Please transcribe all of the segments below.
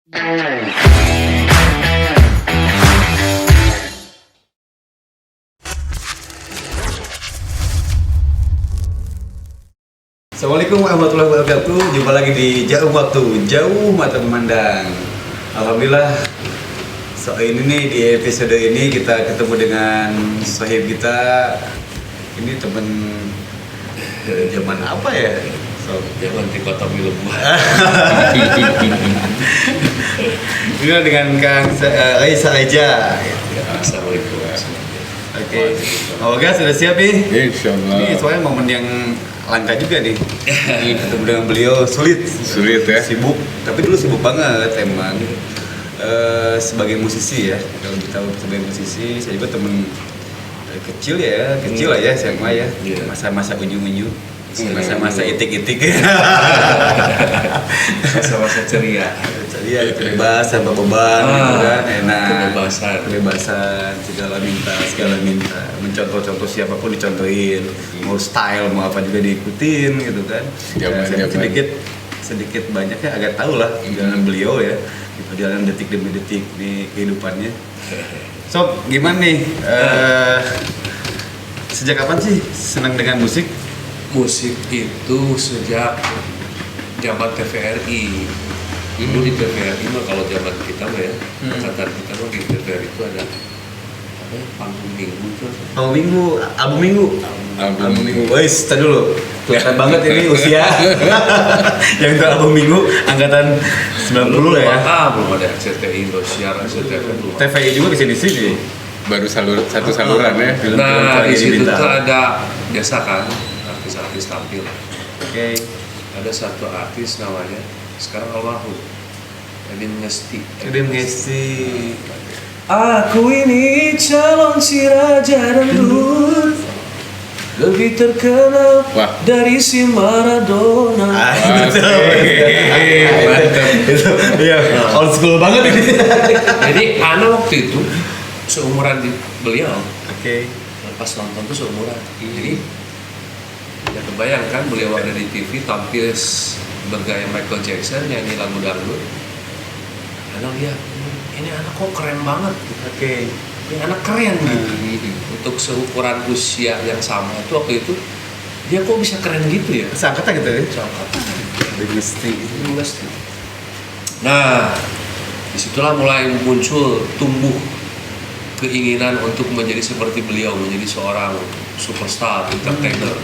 Assalamualaikum warahmatullahi wabarakatuh. Jumpa lagi di Jauh Waktu, Jauh Mata Memandang. Alhamdulillah, ini nih di episode ini kita ketemu dengan sahib kita. Ini teman zaman apa ya? Zaman dikotomi lebuhan. Ini dengan Kang Raisa Reja. Assalamualaikum. Oke. Oke, sudah siap nih? Insyaallah. Ini soalnya momen yang langka juga nih. Ketemu dengan beliau sulit Ya. Sibuk, tapi dulu sibuk banget emang. Sebagai musisi ya, kalau kita sebagai musisi, saya juga temen kecil lah ya SMA ya. Iya. Masa-masa unyu-unyu, masa-masa itik-itik. Masa-masa ceria. Jadi bebas tanpa beban, gitu kan, enak. Kebebasan. segala minta, mencontoh-contoh siapapun dicontohin, mau style mau apa juga diikutin gitu kan. Saya sedikit banyaknya agak tahu lah perjalanan beliau ya, perjalanan detik demi detik di kehidupannya. Sob, gimana nih? Sejak kapan sih senang dengan musik? Musik itu sejak zaman TVRI. Dulu di TVRI mah kalau zaman kita mah ya, angkatan kita mah di TVRI itu ada apa ya, panggung minggu tuh. Album minggu. Wais, tadi dulu. Kelihatan banget ini usia. Yang itu album minggu angkatan 90 lah ya. Belum ada RCTI Indosiar, RCTI belum. TVI juga bisa di sini. Baru satu saluran ya. Nah, di situ tuh ada biasa kan artis-artis tampil. Oke. Ada satu artis namanya sekarang almarhum Edin Ngesti. Aku ini calon si raja dangdut, lebih terkenal dari si Maradona. Iya, old school banget ini. Jadi anak waktu itu seumuran di beliau. Oke. Pas nonton tuh seumuran. Jadi ya kebayangkan beliau ada di TV tampil bergaya Michael Jackson nyanyi lagu dangdut. Anak lihat, ini anak kok keren banget. Oke. Ini anak keren gitu. Untuk seukuran usia yang sama itu waktu itu dia kok bisa keren gitu ya? Seangkatan gitu ya? Seangkatan. Mesti. Nah, disitulah mulai muncul tumbuh keinginan untuk menjadi seperti beliau, menjadi seorang superstar, entertainer.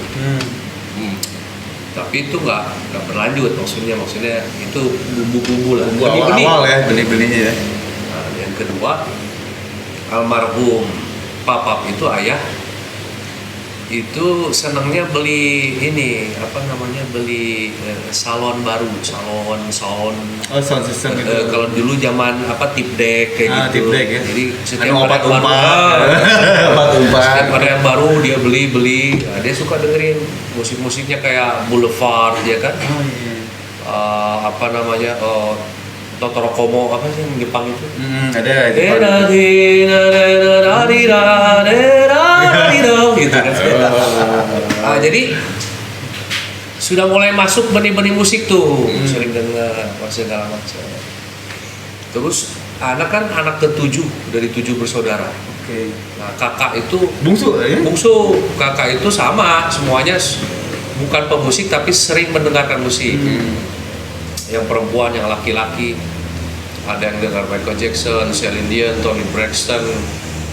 Tapi itu nggak berlanjut, maksudnya itu bumbu-bumbu lah. Awal ya, benih-benihnya ya. Nah, yang kedua, almarhum Papap itu ayah itu senangnya beli ini beli salon baru, salon Oh, sound system gitu. kalau dulu zaman tip deck kayak gitu. Tip deck ya. Jadi setiap obat ada umpan. yang baru dia beli. Nah, dia suka dengerin musik-musiknya kayak Boulevard ya kan. Oh iya. Totoro Komo apa sih yang Jepang itu? Ada gitu kan. Jadi sudah mulai masuk benih-benih musik tuh, sering dengar segala macam. Terus anak ke-7 dari 7 bersaudara. Oke. Nah, kakak itu Bungsu ya? bungsu, kakak itu sama, semuanya bukan pemusik tapi sering mendengarkan musik. Yang perempuan, yang laki-laki, ada yang dengar Michael Jackson, Celine Dion, Toni Braxton,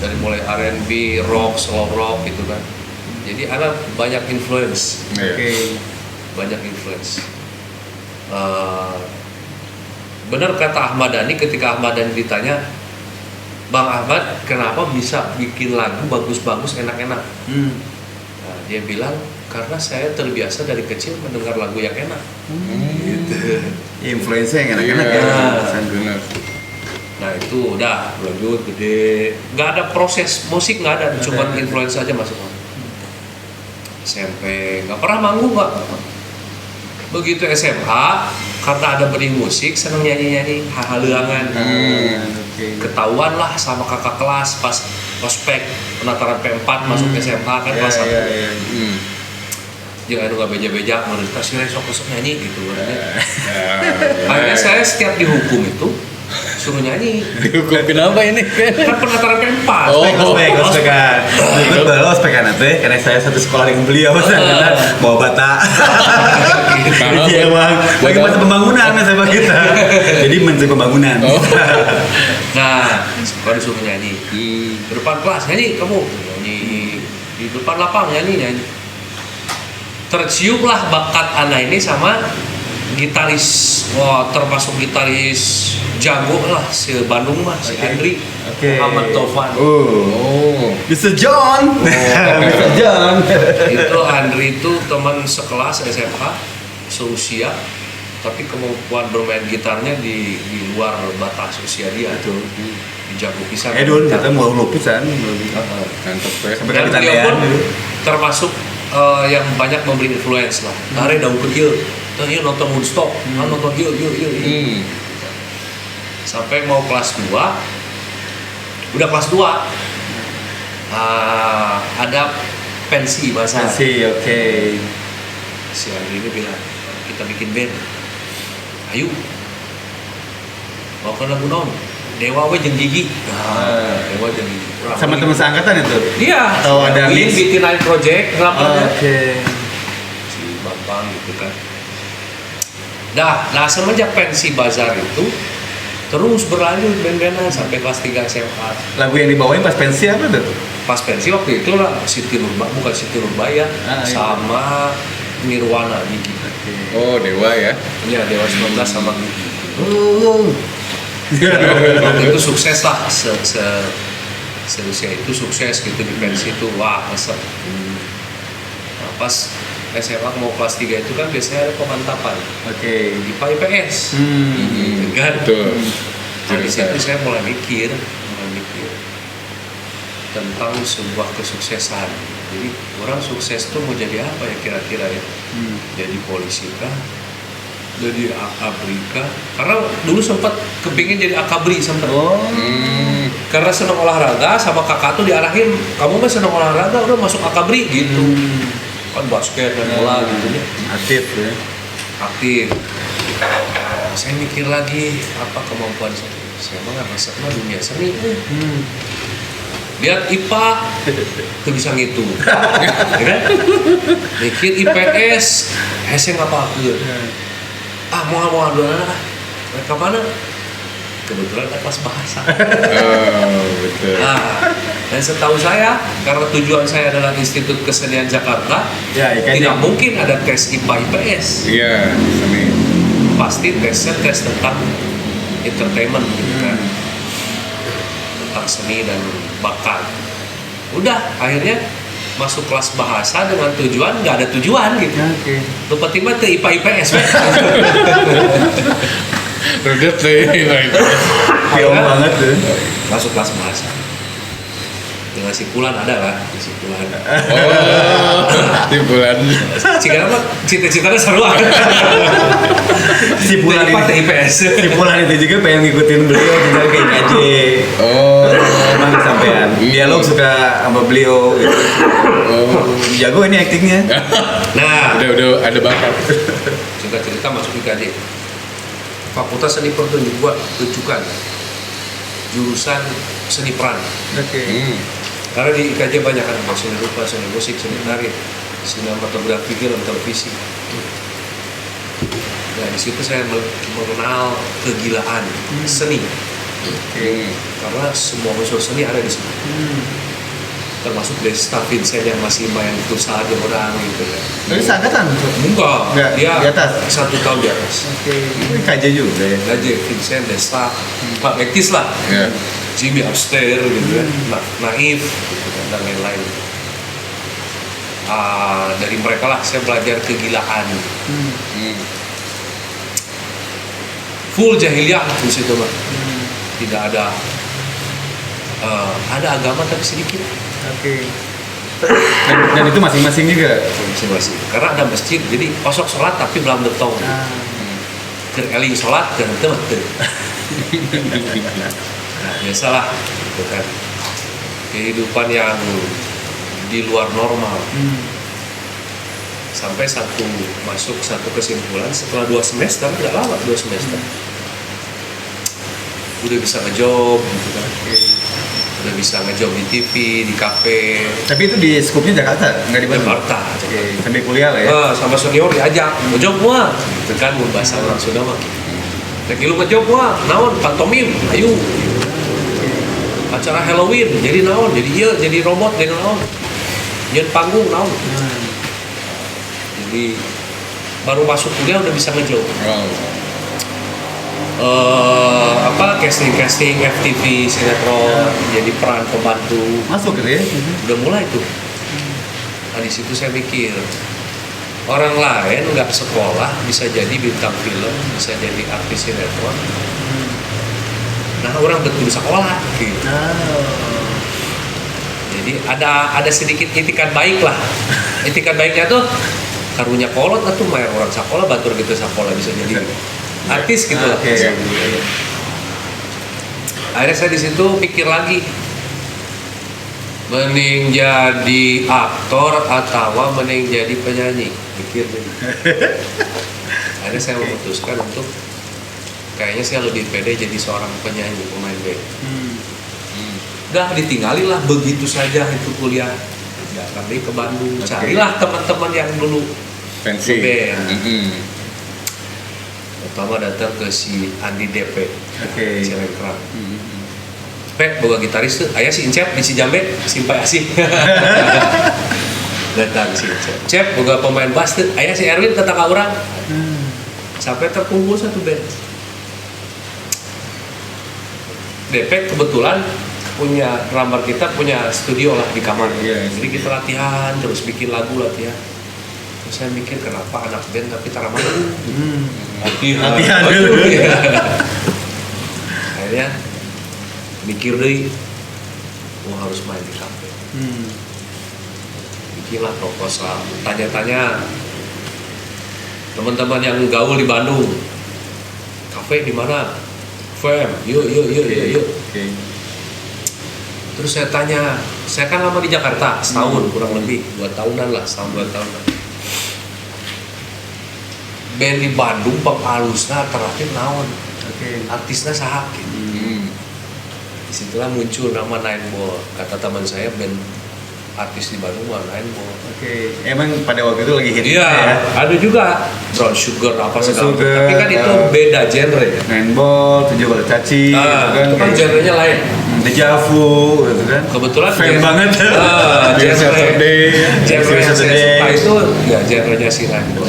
dari mulai R&B, rock, slow rock gitu kan. Jadi anak banyak influence. Oke. Banyak influence. Benar kata Ahmad Dhani ketika Ahmad Dhani ditanya, Bang Ahmad kenapa bisa bikin lagu bagus-bagus, enak-enak? Nah, dia bilang karena saya terbiasa dari kecil mendengar lagu yang enak. Gitu. Influence yang enak-enak Iya, ya. benar. Nah itu udah lanjut gede, nggak ada proses musik, nggak ada, cuma influence aja masuk. SMP nggak pernah manggung nggak. Begitu SMA karena ada benih musik, seneng nyanyi hahaluangan. Ketahuan lah sama kakak kelas pas ospek penataran P4 masuk SMA kan kelas 1. Jangan nggak beja-beja menurut kasih resok nyanyi gitu. Akhirnya saya setiap dihukum itu suruh nyanyi. Dihukum kenapa ini? Kan penataran Pempas. Oh. Ospek-ospekan. Itu baru ospekan nanti, karena saya satu sekolah dengan beliau, saya bawa bata. Iya bang, lagi masa pembangunan sama kita. Jadi menteri pembangunan. Oh. Nah, sekolah disuruh nyanyi di depan kelas, nyanyi kamu, nyanyi di depan lapang, nyanyi. Terciumlah bakat anak ini sama gitaris, termasuk gitaris jago lah si Bandung mah, si Andri Muhammad Taufan. Oh. Mr. John. Mr. John. Itu Andri itu teman sekelas SMA, seusia, tapi kemampuan bermain gitarnya di luar batas usia dia tuh. Jago pisan. Dulu kita mau lupisan. Mantap tuh. Sampai Dan kita dia pun dulu. termasuk yang banyak memberi influence lah. Tare daun kecil, tanya nonton Woodstock, nonton yuk. Sampai mau kelas 2, udah kelas 2, ada pensi bahasa. Oke. Si Andri ini bilang, kita bikin band, ayo, mau ke lagu non, Dewa we jeung Gigi. Dewa jeung Gigi. Sama teman seangkatan itu. Iya. Atau ada Win mix? BT9 Project, kenapa? Oke. Si Bambang gitu kan. Nah semenjak pensi bazar itu terus berlanjut band-bandan sampai kelas 3 SMA. Lagu yang dibawain pas pensi apa tuh? Pas pensi waktu itu lah Siti Nurbaya iya. sama Nirwana Gigi. Oh, Dewa ya. Iya, Dewa 19 sama Gigi. Waktu itu sukses lah, seusia itu sukses gitu di pensi itu, wah kesel. Nah, pas SMA mau kelas 3 itu kan biasanya ada pemantapan Oke. IPA IPS kan. Betul. Nah, di situ saya mulai mikir tentang sebuah kesuksesan. Jadi orang sukses tuh mau jadi apa ya kira-kira ya? Jadi polisi kah? Jadi akabri kah? Karena dulu sempat kepingin jadi akabri sempat. Karena senang olahraga, sama kakak tuh diarahin, kamu mah senang olahraga udah masuk akabri gitu. Kan basket dan bola gitu ya. Aktif ya. Aktif. Saya mikir lagi apa kemampuan saya. Saya mah nggak masuk mah dunia seni. Lihat IPA tuh bisa ngitung. Ya kan? Mikir IPS, saya nggak apa-apa. Mau dua anak. Mereka mana? Kebetulan ada kelas bahasa. Oh, betul. Nah, dan setahu saya, karena tujuan saya adalah Institut Kesenian Jakarta, Ya, tidak mungkin ada tes IPA IPS. Iya, seni. Pasti tesnya tes tentang entertainment gitu kan, tentang seni dan bakat. Udah, akhirnya masuk kelas bahasa dengan tujuan nggak ada tujuan gitu. Oke. Lu penting mah ke IPA IPS. Rudet sih. Pion banget tuh. Masuk kelas bahasa. Dengan simpulan ada lah, simpulan. Oh, timbulan. Jika apa cita-citanya seru aja. Simpulan Jadi ini. IPS. Simpulan itu juga pengen ngikutin beliau juga kayak IKJ. Oh. Emang kesampean. Dialog suka sama beliau gitu. Oh. Jago ini aktingnya. Nah, Udah ada bakat. singkat cerita masuk IKJ. Fakultas Seni Pertunjukan. Jurusan seni peran. Oke. Karena di IKJ banyak kan seni rupa, seni musik, seni tari, sinematografi, film, televisi. Nah di situ saya mengenal kegilaan seni. Karena semua unsur seni ada di situ. Termasuk Desta Vincent yang masih main itu saja orang gitu ya. Jadi seangkatan? Enggak, dia di atas? 1 tahun di atas. Oke. Ini IKJ juga ya. IKJ, Vincent, Desta, Pak Lekis lah. Ya. Jimmy Upstairs gitu ya, Naif gitu kan, dan lain-lain. Dari mereka lah saya belajar kegilaan. Full jahiliyah di situ mah. Tidak ada agama tapi sedikit. Oke. Dan itu masing-masing juga. Masing-masing. Karena ada masjid, jadi kosok sholat tapi belum betong. Eli sholat dan itu betul. Nah, biasalah gitu kan. Kehidupan yang di luar normal. Sampai masuk satu kesimpulan setelah 2 semester, nggak lama 2 semester. udah bisa ngejob gitu kan. Udah bisa ngejob di TV, di kafe, Tapi itu di skupnya Jakarta, nggak di Bandung? Jakarta. Oke, sambil kuliah lah ya. Sama senior diajak ngejob wah, gitu kan mun bahasa orang Sunda mah. Lagi lu ngejob wah, naon pantomim, ayo. Acara Halloween, jadi naon, jadi iya, jadi robot, jadi naon. Nyeun panggung naon. Jadi baru masuk kuliah udah bisa ngejob. Wow. Casting FTV sinetron, jadi peran pembantu. Masuk gitu ya? Udah mulai tuh. Nah di situ saya mikir orang lain nggak sekolah bisa jadi bintang film, bisa jadi artis sinetron. Nah orang betul sekolah gitu. Jadi ada sedikit itikat baik lah. Itikat baiknya tuh karunya kolot atau main orang sekolah batur gitu sekolah bisa jadi artis gitu lah. Oke. Akhirnya saya di situ pikir lagi, mending jadi aktor atau mending jadi penyanyi, pikir deh. Akhirnya saya memutuskan untuk kayaknya saya lebih pede jadi seorang penyanyi, pemain band. Udah ditinggalin lah begitu saja itu kuliah. Ya kami ke Bandung, carilah teman-teman yang dulu Fancy. band. Pertama datang ke si Andi DP, Cilengkrang. Pek boga gitaris tuh, ayah si Incep di si Jambe, simpai asih. Datang si Incep. Cep boga pemain bass tuh, ayah si Erwin tetangga orang. Sampai terkumpul satu band. DP kebetulan punya drummer kita punya studio lah di kamar. Jadi kita latihan terus bikin lagu latihan. Terus saya mikir kenapa anak band tapi taraman latihan dulu. Akhirnya mikir deh, harus main di kafe. Bikinlah proposal, tanya-tanya teman-teman yang gaul di Bandung, kafe di mana? Fem, yuk. Terus saya tanya, saya kan lama di Jakarta, setahun kurang lebih, 2 tahunan lah, setahun 2 tahunan. Band di Bandung pengalusnya terakhir naon, artisnya saha gitu. Disitulah muncul nama Nine Ball. Kata teman saya band artis di Bandung mah Nine Ball. Emang pada waktu itu lagi hit. Iya, ada juga Brown Sugar apa segala macam. Sugar, Tapi kan itu beda genre ya. Nine Ball, 7 Bal Caci, Itu kan genrenya lain. Deja Vu, gitu kan. Kebetulan fame banget. Genre Saturday. Genre yang saya Saturday. suka itu ya genrenya si Nine Ball.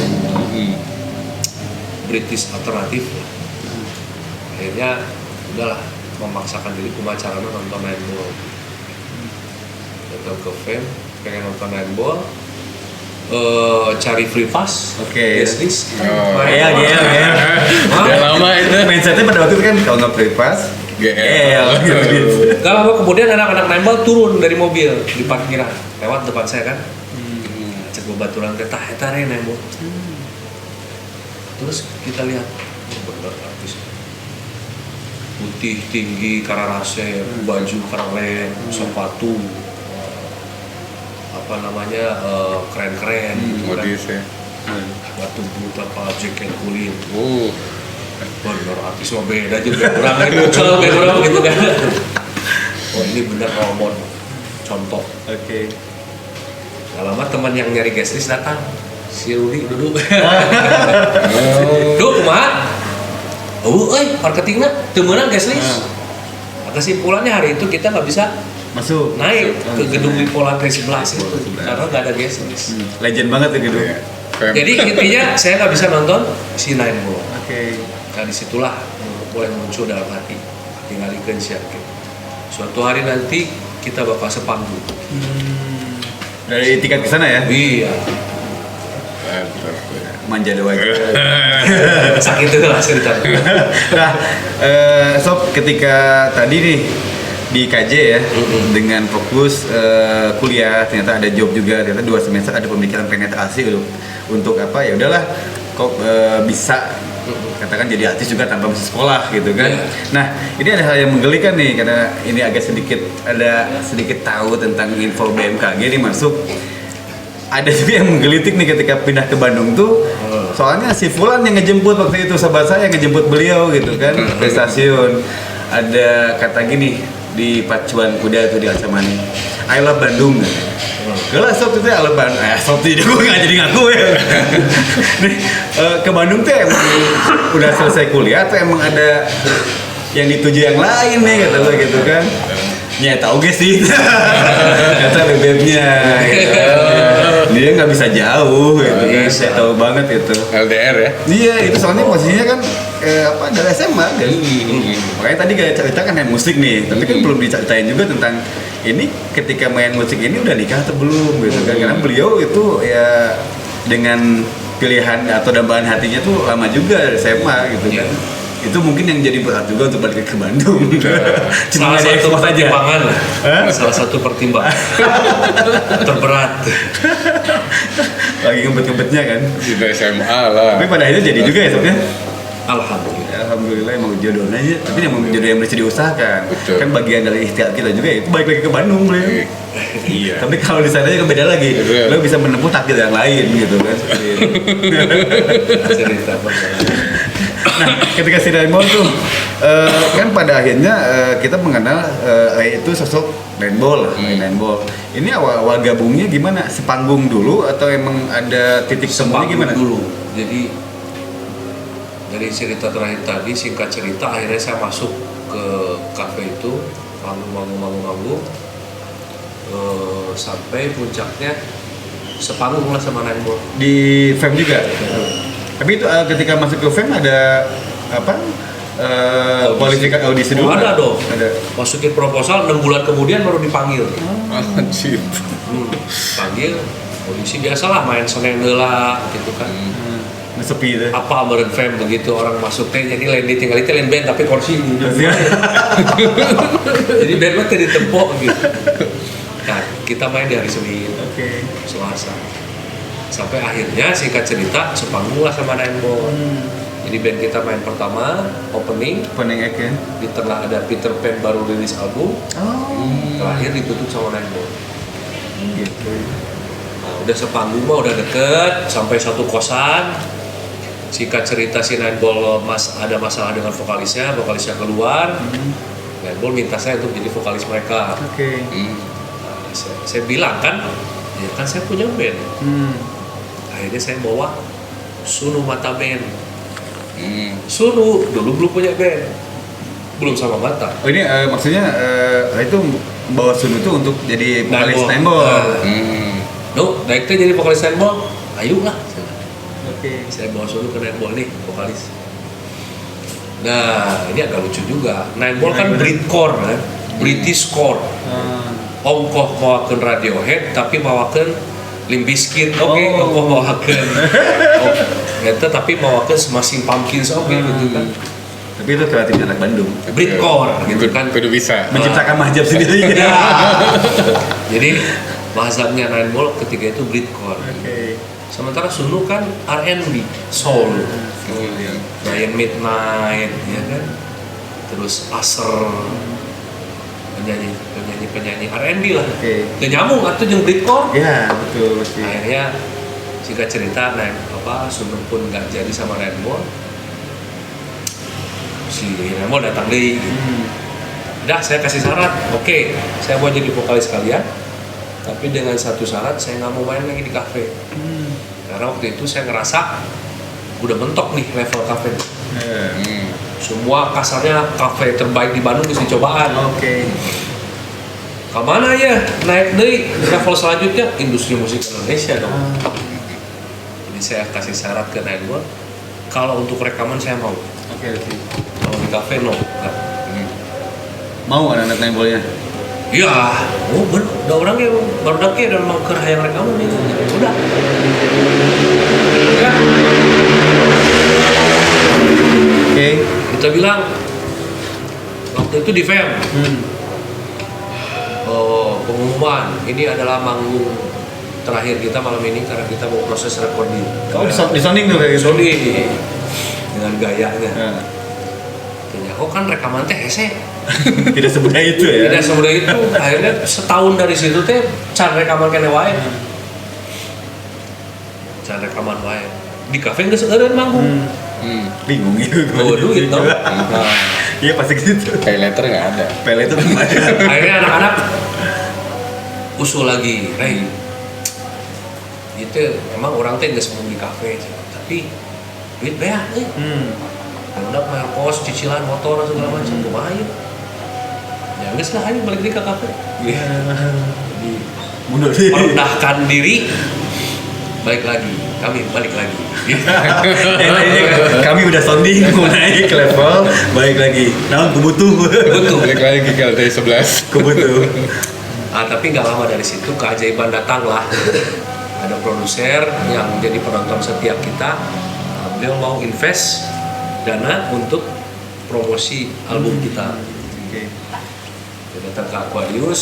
British alternatif lah. Akhirnya udahlah memaksakan diri kumacarana nonton Nine Ball. Datang ke Fame, pengen nonton Nine Ball, cari free pass, guest list. Iya. Udah lama itu. Mindsetnya pada waktu itu kan kalau nggak free pass, GL. gitu. Gak lama kemudian anak-anak Nine Ball turun dari mobil di parkiran, lewat depan saya kan. Cek bebaturan kita, etare Nine Ball. Terus kita lihat, bener artis putih tinggi kararase, baju keren, sepatu apa namanya keren-keren gitu kan. Modis ya. Batu but apa jaket kulit. Bener artis mah beda juga kurang ini muncul beda orang gitu kan. Oh ini bener robot contoh. Gak lama teman yang nyari guest list datang, si Rudi duduk. Duk mah marketingnya temenan guest list. Kesimpulannya hari itu kita nggak bisa Masuk. naik ke gedung Lipo lantai 11 itu karena nggak ada guest list. Legend banget ya gitu. Jadi intinya saya nggak bisa nonton si Nine Ball. Nah disitulah mulai muncul dalam hati tinggalkan siapa. Suatu hari nanti kita bakal sepanggung. Dari tiket ke sana ya? Iya. Manja doa aja. Sakit itu lah cerita. Nah, Sob, ketika tadi nih di KJ ya, dengan fokus kuliah, ternyata ada job juga, ternyata 2 semester ada pemikiran penetrasi untuk apa ya udahlah, kok bisa katakan jadi artis juga tanpa masih sekolah gitu kan. Nah, ini ada hal yang menggelikan nih karena ini agak sedikit tahu tentang info BMKG ini masuk. Ada juga yang menggelitik nih ketika pindah ke Bandung tuh, soalnya si Fulan yang ngejemput waktu itu, sahabat saya yang ngejemput beliau gitu kan ke stasiun. ada kata gini di pacuan kuda itu di Acamani, I love Bandung. Kalau sob itu I love Bandung, sob itu gue nggak jadi ngaku ya. Nih, ke Bandung tuh emang udah selesai kuliah atau emang ada yang dituju yang lain nih kata gue gitu kan? Ya tau gak sih, kata bebeknya. Gitu. Dia nggak bisa jauh gitu kan, saya tahu banget itu. LDR ya. Iya, itu soalnya posisinya kan dari SMA kan. Makanya tadi kayak cerita kan main musik nih, tapi kan belum diceritain juga tentang ini ketika main musik ini udah nikah atau belum gitu kan. Karena beliau itu ya dengan pilihan atau dambaan hatinya tuh lama juga dari SMA gitu kan. Itu mungkin yang jadi berat juga untuk balik ke Bandung. Cuma Salah ada satu ekspos aja. pertimbangan lah. Salah satu pertimbangan terberat. Lagi ngebet-ngebetnya kan. Sudah SMA lah. Tapi pada akhirnya jadi juga ya soalnya. Alhamdulillah. Alhamdulillah emang jodohnya aja. Tapi emang jodoh yang bisa diusahakan. Betul. Kan bagian dari ikhtiar kita juga itu balik lagi ke Bandung beliau. Iya. Tapi kalau di sana kan beda lagi. Betul. Lo bisa menempuh takdir yang lain gitu kan. Seperti itu. Cerita Nah, ketika si Rainbow tuh kan pada akhirnya kita mengenal itu sosok Rainbow lah, Rainbow. Ini awal gabungnya gimana? Sepanggung dulu atau emang ada titik temunya gimana? dulu. Jadi dari cerita terakhir tadi, singkat cerita, akhirnya saya masuk ke kafe itu, manggung, sampai puncaknya sepanggung lah sama Rainbow. Di FEM juga. Tapi itu ketika masuk ke FEM ada apa? Kualifikasi audisi dulu. Ada dong. Ada. Masukin proposal 6 bulan kemudian baru dipanggil. Anjir. Panggil audisi biasalah main Senin lah gitu kan. Sepi deh. Apa meureun fem begitu orang masuk teh jadi lain ditinggal itu lain band tapi kursi di jadi band mah teh ditempok gitu. Nah, kita main di hari Senin, Oke. Selasa. Sampai akhirnya singkat cerita sepanggung lah sama Rainbow. Jadi band kita main pertama opening, Opening act ya. di tengah ada Peter Pan baru rilis album, Oh. terakhir ditutup sama Rainbow. Gitu. Nah, udah sepanggung mah udah deket sampai satu kosan. Singkat cerita si Rainbow ada masalah dengan vokalisnya keluar. Rainbow minta saya untuk jadi vokalis mereka. Oke. Nah, saya bilang kan, ya kan saya punya band. Akhirnya saya bawa Sunu Mata Band. Sunu dulu belum punya band, belum sama Mata. Oh ini maksudnya itu bawa Sunu tuh untuk jadi vokalis Rainbow. Rainbow. No, naik tuh jadi vokalis Rainbow. Ayo lah. Oke. Saya bawa Sunu ke Rainbow nih, vokalis. Nah, ini agak lucu juga. Rainbow kan Britcore kan, British core. Ongkoh bawakeun Radiohead tapi bawakeun Limp Bizkit, ongkoh bawakeun. Eta tapi bawakeun Smashing Pumpkins gitu kan. Tapi itu kreatif anak Bandung. Britcore gitu kan. Kudu bisa. Menciptakan mahjab sendiri. Ya. Jadi bahasanya Rainbow ketika itu Britcore. Oke. Sementara Sunu kan R&B, soul. Brian Midnight, ya kan. Terus Asher, penyanyi R&B lah. Oke. Gak nyambung atau jeung Britcore. Ya betul sih. Akhirnya singkat cerita Sunu pun nggak jadi sama Rainbow. Si Rainbow datang deh gitu. Udah saya kasih syarat, oke, saya mau jadi vokalis kalian, tapi dengan satu syarat saya nggak mau main lagi di kafe. Karena waktu itu saya ngerasa udah mentok nih level kafe. Semua kasarnya kafe terbaik di Bandung bisa cobaan. Oke. Kemana ya naik deh level selanjutnya industri musik Indonesia dong. Jadi saya kasih syarat ke Rainbow, kalau untuk rekaman saya mau, Oke. kalau di kafe no. Nggak. Mau anak-anak Rainbow-nya? Iya, bener, udah orang ya baru daki dan mau ke hayang rekaman nih, udah. Ya. Oke. Kita bilang waktu itu di FEM. Pengumuman ini adalah manggung terakhir kita malam ini karena kita mau proses recording. Kamu di sounding tuh kayak gitu? Sounding dengan gayanya. Nah. Tanya, oh kan rekaman teh hese. Tidak semudah itu ya? Tidak semudah itu. Akhirnya setahun dari situ teh can rekaman kene wae. Can rekaman wae. Di kafe geus eureun manggung. Bingung gitu. Oh, duit dong. Nah, Iya pasti gitu. Pay letter nggak ada. Pele itu belum ada. Akhirnya anak-anak usul lagi, Ray. Itu emang orang teh nggak semua di kafe, tapi duit beak nih. Udah bayar kos, cicilan motor segala macam, kumaha ya? Ya nggak lah, ayo balik diri ke kafe. Jadi Mundur sih. merendahkan diri, balik lagi, kami balik lagi. Kami udah sounding, mau naik level, balik lagi. Nah, aku butuh. Betul. Balik lagi ke LT 11. Aku butuh. Tapi nggak lama dari situ keajaiban datanglah. Ada produser yang jadi penonton setiap kita. Beliau mau invest dana untuk promosi album kita. Oke. Dia datang ke Aquarius,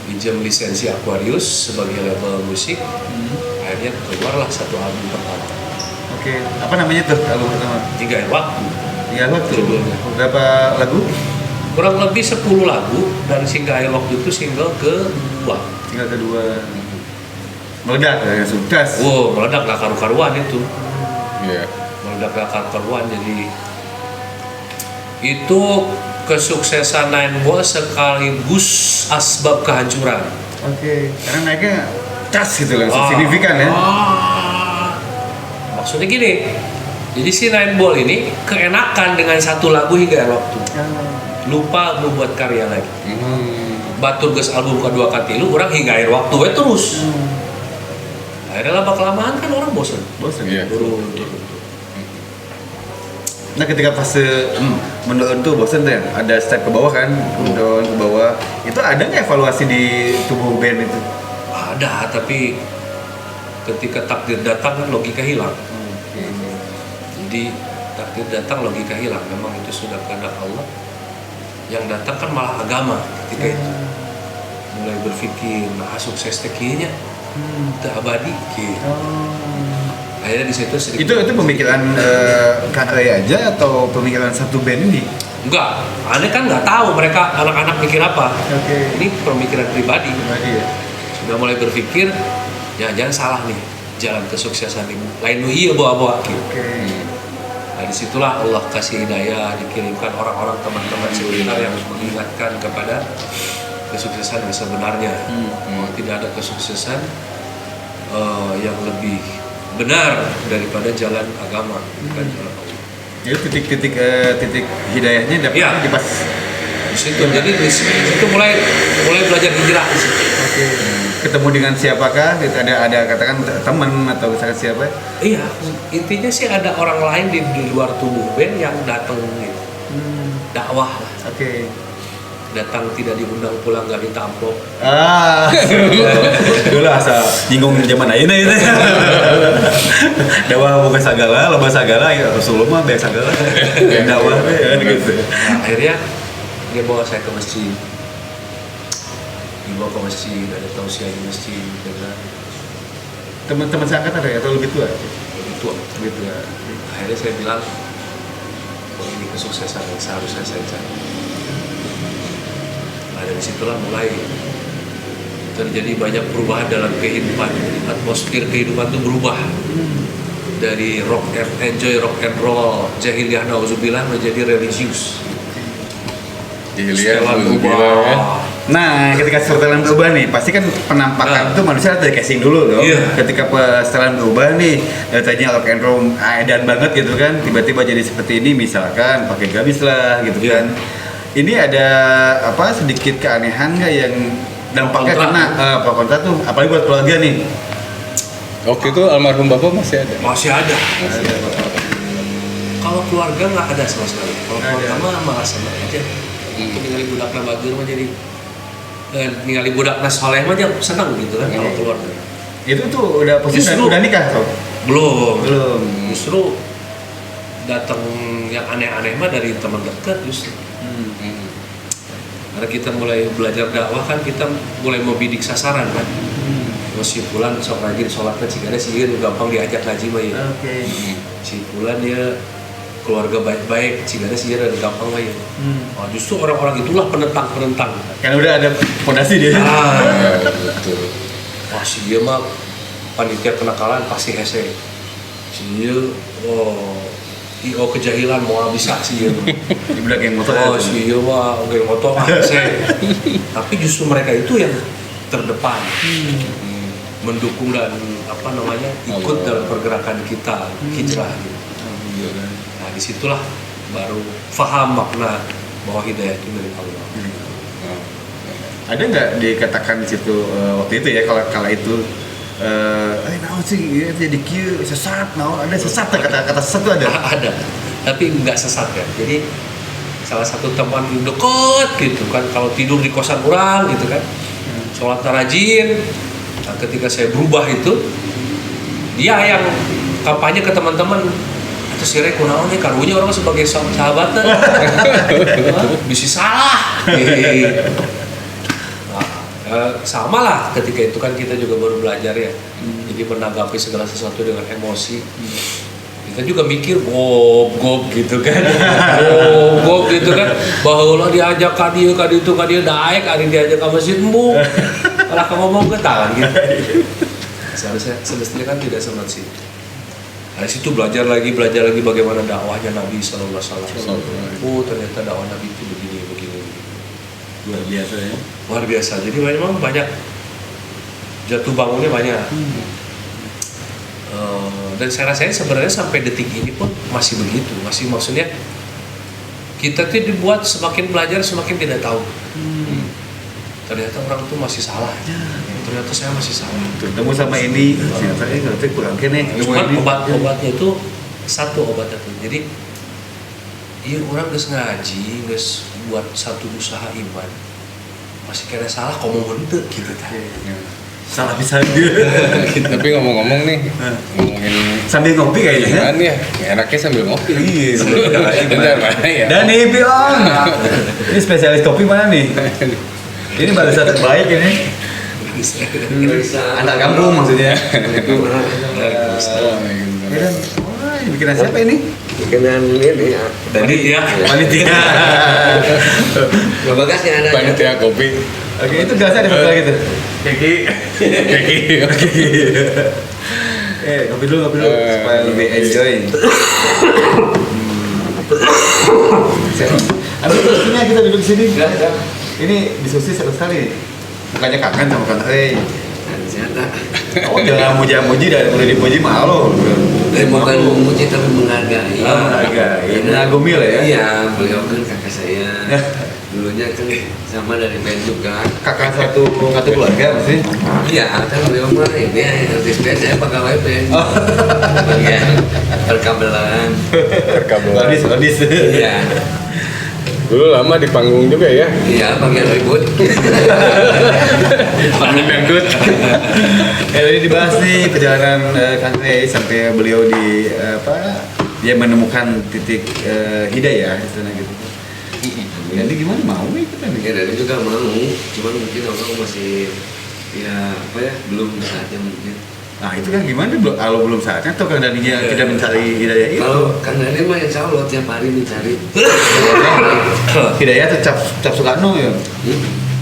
pinjam lisensi Aquarius sebagai label musik. Akhirnya keluarlah satu album pertama. Oke. Apa namanya tuh album pertama? 3 Air Waktu. Tiga waktu. Judulnya. Berapa lagu? Kurang lebih 10 lagu dan Single Air Waktu itu single kedua. Tinggal kedua. Meledak ya, sukses. Wow, meledak gak karu-karuan itu. Iya. Meledak gak karu-karuan, jadi itu kesuksesan Nine Ball sekaligus asbab kehancuran. Oke. Karena naiknya cas gitu langsung signifikan ya. Maksudnya gini, jadi si Nine Ball ini keenakan dengan satu lagu Hingga Air Waktu. Lupa membuat karya lagi. Batur geus album kedua katilu, orang Hingga Air Waktu we terus. Akhirnya lama kelamaan kan orang bosen. Bosan. Iya. Turun. Nah ketika fase menurun tuh bosan tuh ya, ada step ke bawah kan, menurun ke bawah. Itu ada nggak evaluasi di tubuh band itu? Ada, tapi ketika takdir datang kan logika hilang. Jadi takdir datang logika hilang. Memang itu sudah kehendak Allah. Yang datang kan malah agama ketika itu. Mulai berpikir, nah sukses tekinya itu abadi gitu. Akhirnya di situ sedikit. Itu pemikiran Kak Ray aja atau pemikiran satu band ini? Enggak, aneh kan nggak tahu mereka anak-anak mikir apa. Oke. Ini pemikiran pribadi. Ya. Sudah mulai berpikir, jangan salah nih jalan kesuksesan ini. Lain nu iya bawa-bawa gitu. Oke. Nah disitulah Allah kasih hidayah, dikirimkan orang-orang teman-teman sekitar yang mengingatkan kepada kesuksesan yang sebenarnya. Tidak ada kesuksesan yang lebih benar daripada jalan agama, bukan jalan Allah. Jadi titik hidayahnya dapat Iya. di pas. Di situ, jadi di situ mulai belajar hijrah. Oke. Ketemu dengan siapakah? Ada katakan teman atau misalkan siapa? Iya, intinya sih ada orang lain di luar tubuh band yang datang gitu. Dakwah lah. Oke. Datang tidak diundang, pulang nggak minta amplop. Dulu asal nyinggung zaman ayeuna itu. Dakwah boga sagala, loba sagala, ya Rasulullah mah beak sagala. Dakwah teh ya gitu. Nah, akhirnya dia bawa saya ke masjid. Dibawa ke masjid, ada tausiah di masjid dengan Teman-teman seangkatan ada atau lebih tua? lebih tua. Lebih tua. Akhirnya saya bilang, oh, ini kesuksesan yang seharusnya saya cari. Nah dari situlah mulai terjadi banyak perubahan dalam kehidupan. Atmosfer kehidupan itu berubah dari rock and enjoy rock and roll jahiliyah nauzubillah menjadi religius. Jahiliyah Setelan dulu berubah. gila ya. Nah, ketika setelan berubah nih, pasti kan penampakan itu manusia ada casing dulu dong. Iya. Ketika setelan berubah nih, tadinya rock and roll edan banget gitu kan, tiba-tiba jadi seperti ini, misalkan pakai gabis lah gitu Iya. kan. Ini ada apa sedikit keanehan nggak yang dampaknya Kontra. karena pro kontra tuh, apalagi buat keluarga nih. Waktu itu almarhum bapak masih ada. Masih ada. Kalau keluarga nggak ada sama sekali. Kalau Nggak ada. keluarga mah malah senang aja. Ningali budakna bager mah jadi ningali budakna soleh mah jadi senang gitu kan kalau keluarga. Itu tuh udah posisi Justru- udah nikah tuh? Belum. Belum. Justru datang yang aneh-aneh mah dari teman dekat justru. Karena kita mulai belajar dakwah kan kita mulai membidik sasaran kan. Si Fulan sok rajin sholatnya sih ada sih gampang diajak ngaji mah ya. Oke. Si Fulan dia keluarga baik-baik, sih ada sih ada gampang mah ya. Oh, justru orang-orang itulah penentang-penentang. Kan udah ada fondasi dia. Ah, Ya, betul. wah si dia mah panitia kenakalan pasti hese. Si dia, oh IO kejahilan mau bisa sih ya. Dibilang yang motor Oh sih iya mah geng motor tapi justru mereka itu yang terdepan mendukung dan ikut dalam pergerakan kita hijrah gitu. Nah disitulah baru faham makna bahwa hidayah itu dari Allah. Ada nggak dikatakan di situ waktu itu ya kala itu naon sih jadi kieu sesat naon ada sesat kata sesat itu ada tapi nggak sesat ya. Jadi salah satu teman deket gitu kan kalau tidur di kosan orang gitu kan sholat rajin. Nah, ketika saya berubah itu dia yang kampanye ke teman-teman itu si Rek kunaon nih karunya orang sebagai sahabatnya bisa salah. Sama lah ketika itu kan kita juga baru belajar ya. Jadi menanggapi segala sesuatu dengan emosi. Kita juga mikir gob gitu kan. Gob gitu kan. Bahwa diajak ka dieu daek ari diajak ka masjid embung. Malah ngomong ke tangan gitu. Seharusnya semestinya kan tidak seperti itu. Dari situ belajar lagi bagaimana dakwahnya Nabi sallallahu alaihi wasallam. Oh, ternyata dakwah Nabi itu begini. Luar biasa. Jadi memang banyak jatuh bangunnya banyak. Dan saya rasain sebenarnya sampai detik ini pun masih begitu. Masih maksudnya kita tuh dibuat semakin belajar semakin tidak tahu. Ternyata orang tuh masih salah. Ternyata saya masih salah. Ketemu sama ini ternyata ngerti kurang kene. Cuman obatnya itu satu obatnya tuh. Jadi iya orang geus ngaji, geus buat satu usaha iman. Masih kira salah ngomong henteu gitu tah. Salah bisa dia. Tapi ngomong-ngomong nih, ngomongin Sambil ngopi kayaknya. iman ya, enaknya sambil ngopi. Iya, Benar mana ya? Dani Pion. Ini spesialis kopi mana nih? Ini barisan terbaik ini. Anak kampung maksudnya. Wah, ini bikinan siapa ini? Bikinan ini ya. Panitia. Panitia. Gak bagasnya ada. Panitia kopi. Oke, itu gelasnya ada satu lagi tuh. Keki. Kopi dulu supaya lebih enjoy. Ambil kursinya kita duduk di sini. Ini diskusi seru sekali. Bukannya kangen sama kangen. Ternyata. Oh, jangan muji-muji dan udah dipuji malu. Bukan memuji tapi menghargai. Menghargai. Mengagumi lah ya. Iya, beliau kan kakak saya. Dulunya kan sama dari band juga. Kakak satu keluarga maksudnya? Iya, kan beliau mah ini artis band, saya pegawai band. Bagian perkabelan. Odis. Iya. Dulu lama di panggung juga ya. Iya, bagian ribut. Panggung dangdut. Tadi dibahas nih perjalanan Kang Rey sampai beliau dia menemukan titik hidayah istilahnya gitu. Jadi gimana mau ikutan nih? Ya dari juga mau, cuman mungkin orang masih belum saatnya mungkin. Nah itu kan gimana kalau belum saatnya atau Kang Daninya kita mencari hidayah itu? Kalau Kang Dani mah insya Allah tiap hari mencari. Hidayah tuh cap Soekarno ya?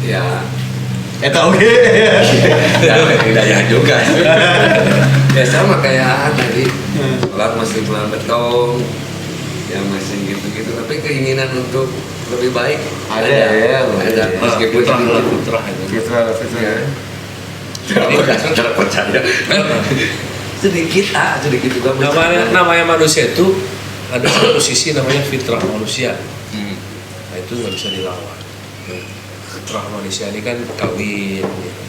Ya. Tahu ge. Hidayah juga. Ya sama kayak tadi. Sholat masih pelan beton, ya masih gitu-gitu. Tapi keinginan untuk lebih baik ada ya. Meskipun fitrah itu. Fitrah. Cara percaya. sedikit juga. Namanya manusia itu ada satu sisi namanya fitrah manusia. Nah itu nggak bisa dilawan. Fitrah manusia ini kan kawin, gitu.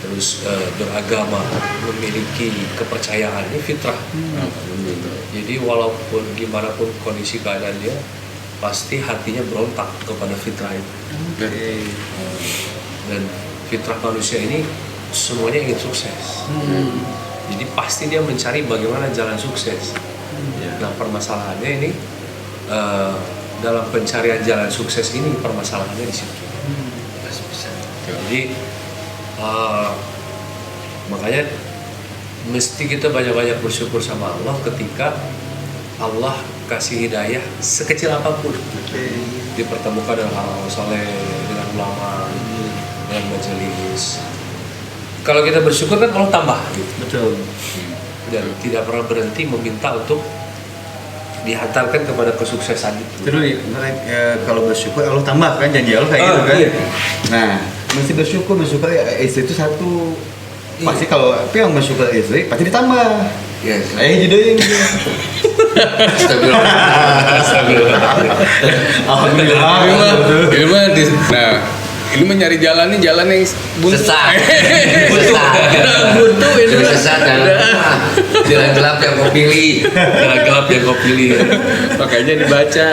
Terus beragama, memiliki kepercayaan, ini fitrah. Jadi walaupun gimana pun kondisi keadaan dia, pasti hatinya berontak kepada fitrah itu. Dan fitrah manusia ini semuanya ingin sukses. Jadi pasti dia mencari bagaimana jalan sukses. Nah permasalahannya ini dalam pencarian jalan sukses ini permasalahannya di situ. Jadi makanya mesti kita banyak-banyak bersyukur sama Allah ketika Allah kasih hidayah sekecil apapun. Dipertemukan dengan orang soleh, dengan ulama, dengan majelis. Kalau kita bersyukur kan Allah tambah gitu. Betul. Dan tidak pernah berhenti meminta untuk dihantarkan kepada kesuksesan itu. Terus kalau bersyukur Allah tambah kan, janji Allah kayak gitu kan. Iya. Nah, mesti bersyukur istri itu satu. Iya. Pasti kalau yang bersyukur istri pasti ditambah. Yes. Jodohin. Alhamdulillah. Ini mah nyari jalan yang buntu. Sesat. Buntu ini mah. Sesat kan. Jalan gelap yang kau pilih. Jalan gelap yang kau pilih. Makanya dibaca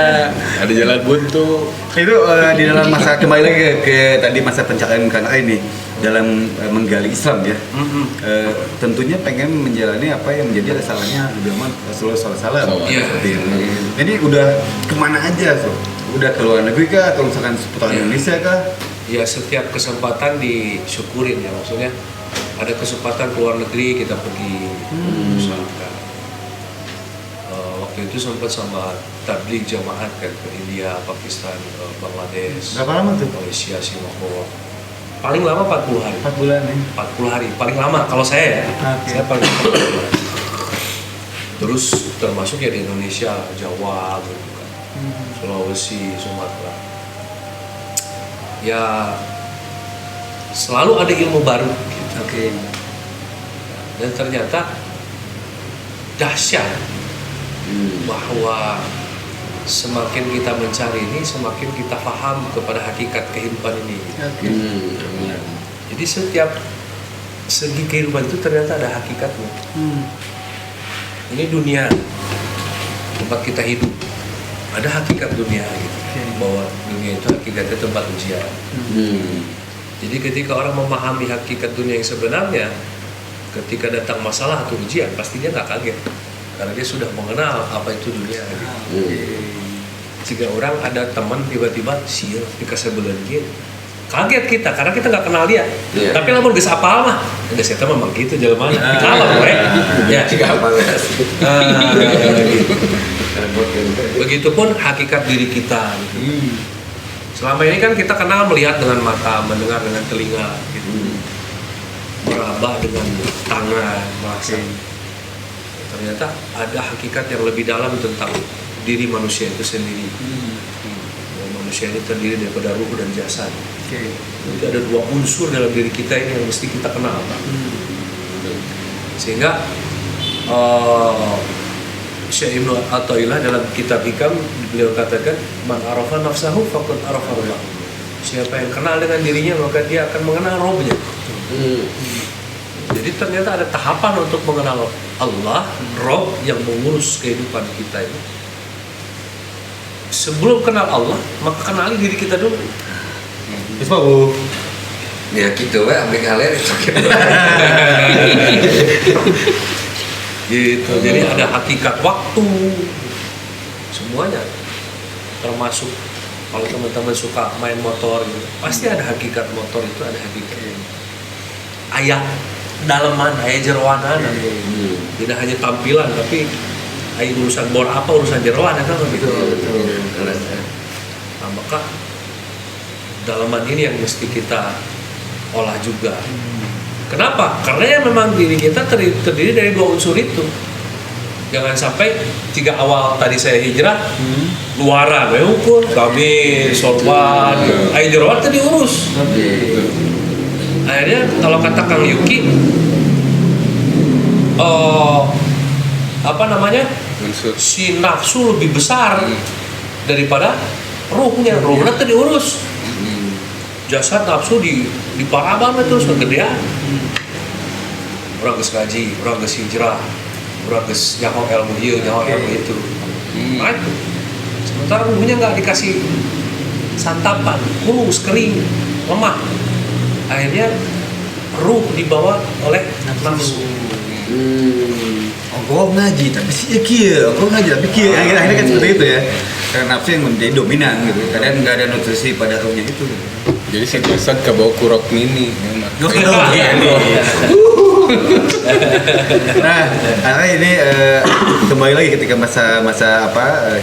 ada jalan buntu. Itu di dalam masa kembali lagi ke tadi masa pencarian karena ini dalam menggali Islam ya. Tentunya pengen menjalani apa yang menjadi asalnya agama Rasulullah SAW. Iya. Seperti itu. Jadi udah kemana aja tuh? Udah ke luar negeri kah atau misalkan seputar Iya. Indonesia kah? Ya setiap kesempatan disyukurin ya, maksudnya ada kesempatan ke luar negeri kita pergi misalkan. Waktu itu sempat sama tabligh jamaah kan ke India, Pakistan, Bangladesh, Berapa lama tuh? Malaysia, Singapura. Paling lama 40 hari. 4 bulan nih. 40 hari paling lama kalau saya ya. Oke. Saya paling lama 40 hari. Terus termasuk ya di Indonesia, Jawa gitu kan. Sulawesi, Sumatera. Ya selalu ada ilmu baru gitu. Oke. Dan ternyata dahsyat bahwa semakin kita mencari ini, semakin kita paham kepada hakikat kehidupan ini. Oke. Jadi setiap segi kehidupan itu ternyata ada hakikatnya. Ini dunia tempat kita hidup, ada hakikat dunia gitu. Bahwa dunia itu hakikatnya tempat ujian. Jadi ketika orang memahami hakikat dunia yang sebenarnya, ketika datang masalah atau ujian, pasti dia nggak kaget karena dia sudah mengenal apa itu dunia. Gitu. Jika orang ada teman tiba-tiba sial dikasih belan gitu, kaget kita karena kita nggak kenal dia. Iya. Tapi lamun geus apal mah, geus eta memang gitu jelema. Kalah we. Ya. Jika apa Gitu. Begitupun hakikat diri kita gitu. Selama ini kan kita kenal melihat dengan mata, mendengar dengan telinga gitu. Meraba dengan tangan, merasa. Ternyata ada hakikat yang lebih dalam tentang diri manusia itu sendiri. Bahwa manusia ini terdiri daripada ruh dan jasad. Jadi ada dua unsur dalam diri kita ini yang mesti kita kenal. Sehingga Syekh Ibnu Athaillah dalam kitab Hikam beliau katakan man arafa nafsahu faqad arafa Allah. Siapa yang kenal dengan dirinya maka dia akan mengenal Rabb-nya. Jadi ternyata ada tahapan untuk mengenal Allah, Rabb yang mengurus kehidupan kita ini. Sebelum kenal Allah, maka kenali diri kita dulu. Terus Pak Bu. ya gitu we ambil kalian Gitu. Jadi ada hakikat waktu, semuanya. Termasuk kalau teman-teman suka main motor gitu, pasti ada hakikat motor itu, ada hakikat ayah daleman, ayah jeroanan. Tidak hanya tampilan, tapi ayah urusan bor apa, urusan jeroan kan gitu. Nah, maka dalaman ini yang mesti kita olah juga. Kenapa? Karena ya memang diri kita terdiri dari dua unsur itu. Jangan sampai tiga awal tadi saya hijrah, luaran, ukur, kami, sorban, air jeroan itu diurus. Akhirnya kalau kata Kang Yuki, si nafsu lebih besar daripada ruhnya. Ruhnya itu diurus. Jasad nafsu di paraban itu kegedean. Orang geus ngaji, orang geus hijrah, orang geus nyaho ilmu ieu, nyaho ilmu itu. Nah, itu. Sementara ruhnya nggak dikasih santapan, kurus, kering, lemah. Akhirnya ruh dibawa oleh nafsu. Gue ngaji tapi sih ya kia, gue ngaji tapi kia. Akhirnya kan seperti itu ya. Karena nafsu yang menjadi dominan gitu. Kadang nggak ada nutrisi pada ruhnya itu. Jadi si jasad kebawa kurok mini. Nah, karena ini kembali lagi ketika masa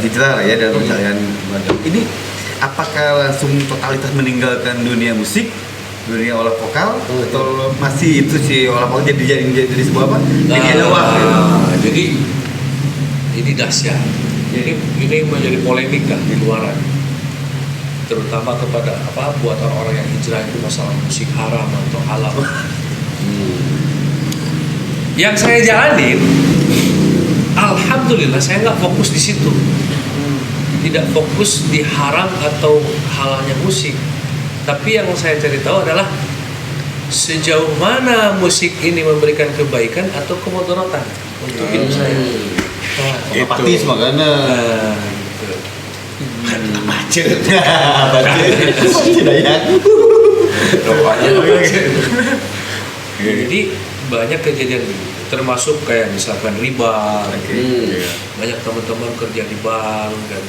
hijrah ya dalam pencarian badan. Ini apakah langsung totalitas meninggalkan dunia musik, dunia olah vokal, atau masih itu sih olah vokal jadi sebuah apa? Jadi doang. Jadi ini dahsyat. Jadi ini menjadi polemik lah di luaran, terutama kepada buat orang-orang yang hijrah itu masalah musik haram atau halal. Yang saya jalanin, alhamdulillah saya nggak fokus di situ, tidak fokus di haram atau halalnya musik. Tapi yang saya cari tahu adalah sejauh mana musik ini memberikan kebaikan atau kemudaratan untuk hidup saya. Apatis makanya. Gitu. Macet. Tidak ya. Jadi banyak kejadian gitu, termasuk kayak misalkan riba. Banyak teman-teman kerja di bank dan